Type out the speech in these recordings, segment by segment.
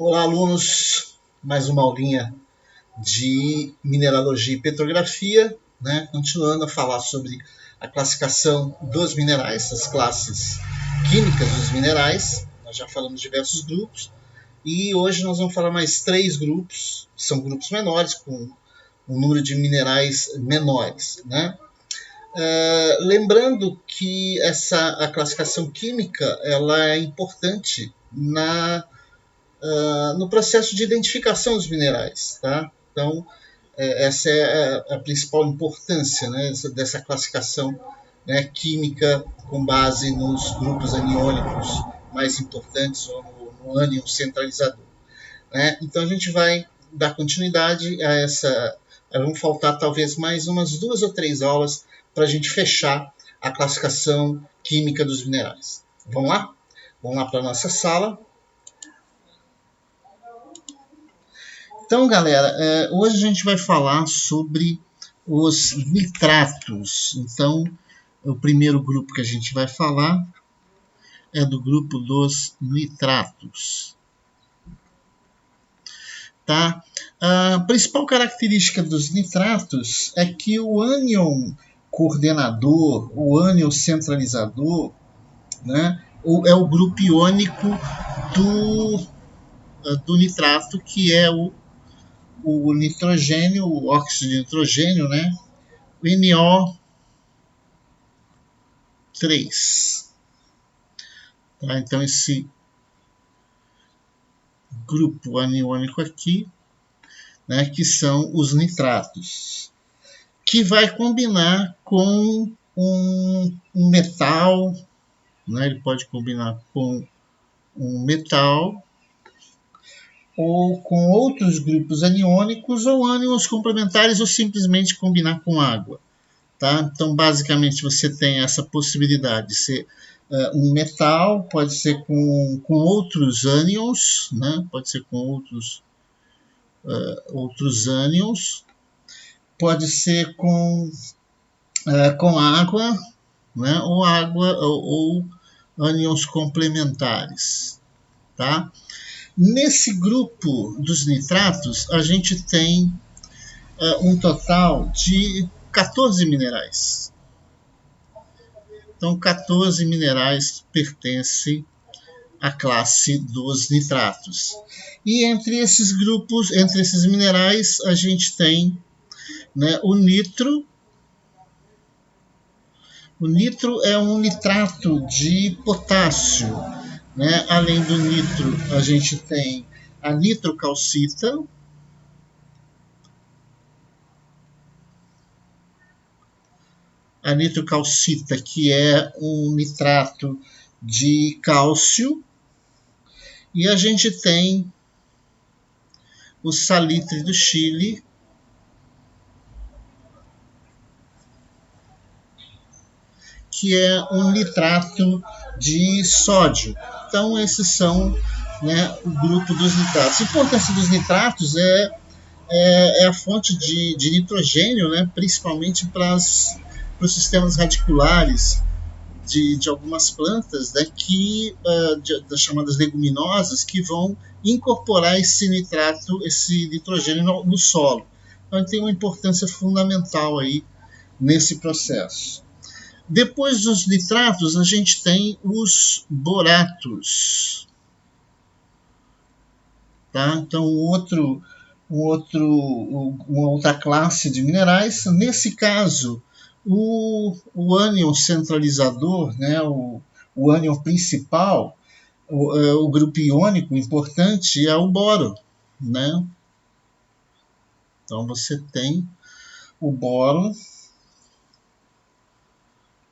Olá, alunos! Mais uma aulinha de mineralogia e petrografia, né? Continuando a falar sobre a classificação dos minerais, as classes químicas dos minerais. Nós já falamos de diversos grupos e hoje nós vamos falar mais 3 grupos, que são grupos menores, com um número de minerais menores, né? Lembrando que a classificação química ela é importante no processo de identificação dos minerais. Tá? Então, essa é a principal importância, né, dessa classificação, né, química com base nos grupos aniônicos mais importantes ou no ânion centralizador. Né? Então, a gente vai dar continuidade a essa. Vão faltar talvez mais umas 2 ou 3 aulas para a gente fechar a classificação química dos minerais. Vamos lá? Vamos lá para a nossa sala. Então, galera, hoje a gente vai falar sobre os nitratos. Então, o primeiro grupo que a gente vai falar é do grupo dos nitratos. Tá? A principal característica dos nitratos é que o ânion coordenador, o ânion centralizador, né, é o grupo iônico do nitrato, que é o nitrogênio, o óxido de nitrogênio, né? O NO3. Tá? Então, esse grupo aniônico aqui, né, que são os nitratos, que vai combinar com um metal, né? Ele pode combinar com um metal ou com outros grupos aniônicos ou ânions complementares ou simplesmente combinar com água. Tá? Então, basicamente, você tem essa possibilidade de ser um metal, pode ser com outros ânions, né? Pode ser com outros ânions, pode ser com água, né? Ou água ou ânions complementares. Tá? Nesse grupo dos nitratos, a gente tem um total de 14 minerais. Então, 14 minerais pertencem à classe dos nitratos. E entre esses grupos, entre esses minerais, a gente tem, né, o nitro. O nitro é um nitrato de potássio. Né? Além do nitro, a gente tem a nitrocalcita. A nitrocalcita, que é um nitrato de cálcio, e a gente tem o salitre do Chile, que é um nitrato de sódio. Então, esses são, né, o grupo dos nitratos. A importância dos nitratos é a fonte de nitrogênio, né, principalmente para os sistemas radiculares de algumas plantas, né, das chamadas leguminosas, que vão incorporar esse nitrato, esse nitrogênio no solo. Então, tem uma importância fundamental aí nesse processo. Depois dos nitratos, a gente tem os boratos. Tá? Então, uma outra classe de minerais. Nesse caso, o ânion centralizador, né, o ânion principal, o grupo iônico importante é o boro. Né? Então, você tem o boro,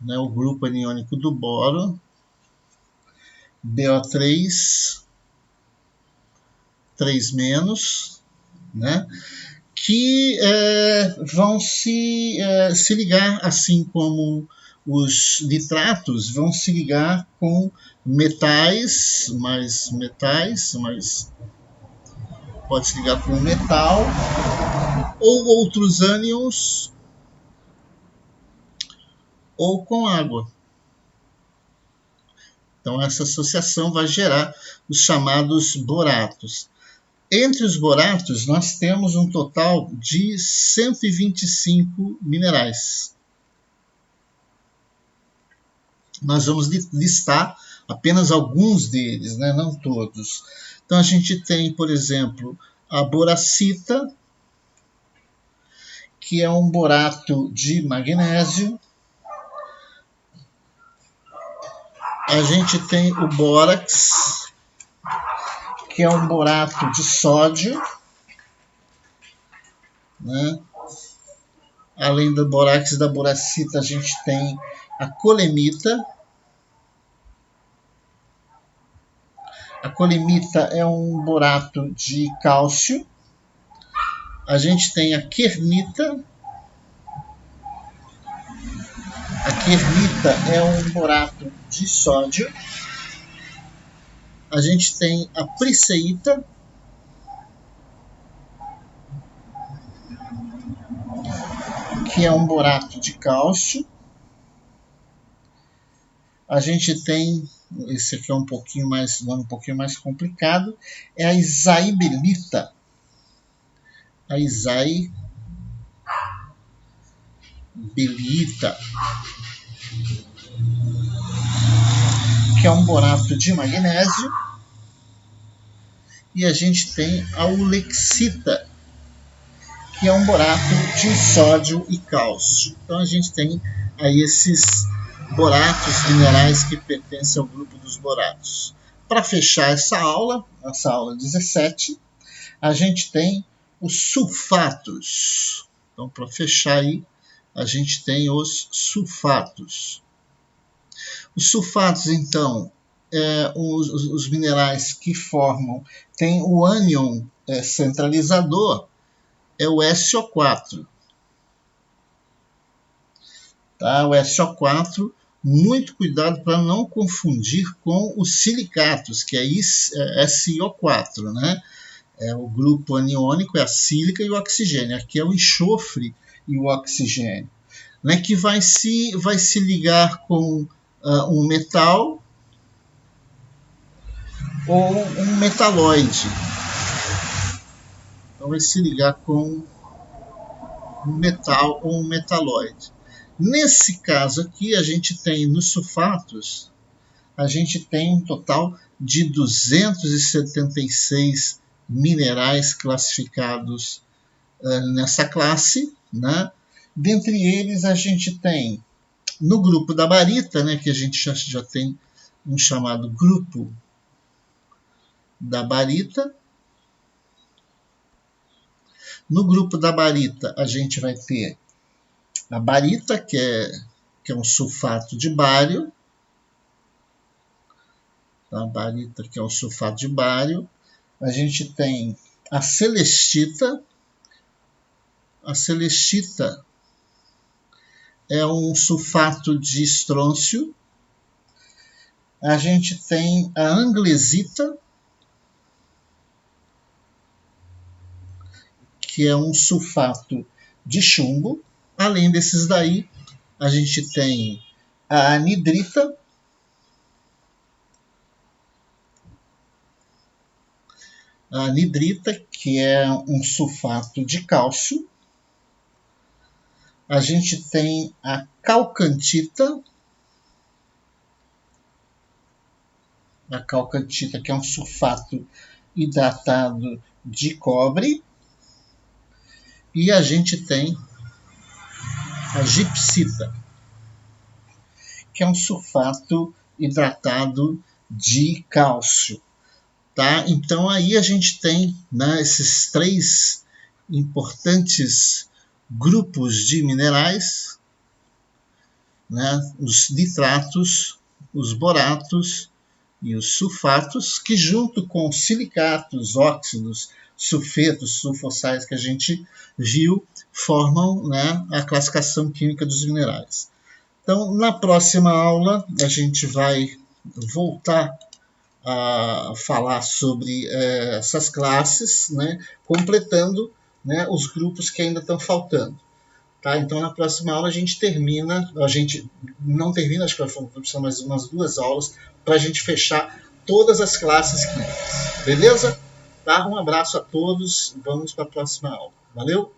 né, o grupo aniônico do boro, BO3, 3-, né, que vão se ligar, assim como os nitratos, vão se ligar com metais, pode se ligar com metal ou outros ânions ou com água. Então, essa associação vai gerar os chamados boratos. Entre os boratos, nós temos um total de 125 minerais. Nós vamos listar apenas alguns deles, né? Não todos. Então a gente tem, por exemplo, a boracita, que é um borato de magnésio. A gente tem o bórax, que é um borato de sódio, né? Além do bórax e da boracita, a gente tem a colemita. A colemita é um borato de cálcio. A gente tem a kernita. A kernita é um borato de sódio. A gente tem a priceita, que é um borato de cálcio. A gente tem, esse aqui é um pouquinho mais complicado, é a isaibelita. A isaibelita, que é um borato de magnésio. E a gente tem a ulexita, que é um borato de sódio e cálcio. Então a gente tem aí esses boratos minerais que pertencem ao grupo dos boratos. Para fechar essa aula 17, a gente tem os sulfatos. Então, para fechar aí, a gente tem os sulfatos. Os sulfatos, então, os minerais que formam, tem o ânion centralizador, é o SO4. Tá? O SO4, muito cuidado para não confundir com os silicatos, que é SO4, né? O grupo aniônico é a sílica e o oxigênio. Aqui é o enxofre e o oxigênio, né? Que vai se ligar com um metal ou um metalóide. Então vai se ligar com um metal ou um metalóide. Nesse caso aqui, a gente tem nos sulfatos, a gente tem um total de 276 minerais classificados nessa classe, né? Dentre eles, a gente tem, no grupo da barita, né, que a gente já tem um chamado grupo da barita. No grupo da barita, a gente vai ter a barita, que é um sulfato de bário. A barita, que é um sulfato de bário. A gente tem a celestita. A celestita é um sulfato de estrôncio. A gente tem a anglesita, que é um sulfato de chumbo. Além desses daí, a gente tem a anidrita, que é um sulfato de cálcio. A gente tem a calcantita, que é um sulfato hidratado de cobre. E a gente tem a gipsita, que é um sulfato hidratado de cálcio. Tá? Então aí a gente tem, né, esses 3 importantes grupos de minerais, né, os nitratos, os boratos e os sulfatos, que junto com silicatos, óxidos, sulfetos, sulfossais que a gente viu, formam, né, a classificação química dos minerais. Então, na próxima aula, a gente vai voltar a falar sobre essas classes, né, completando, né, os grupos que ainda estão faltando. Tá? Então, na próxima aula, a gente não termina, acho que vai ser mais umas 2 aulas, para a gente fechar todas as classes químicas. Beleza? Tá? Um abraço a todos, vamos para a próxima aula. Valeu!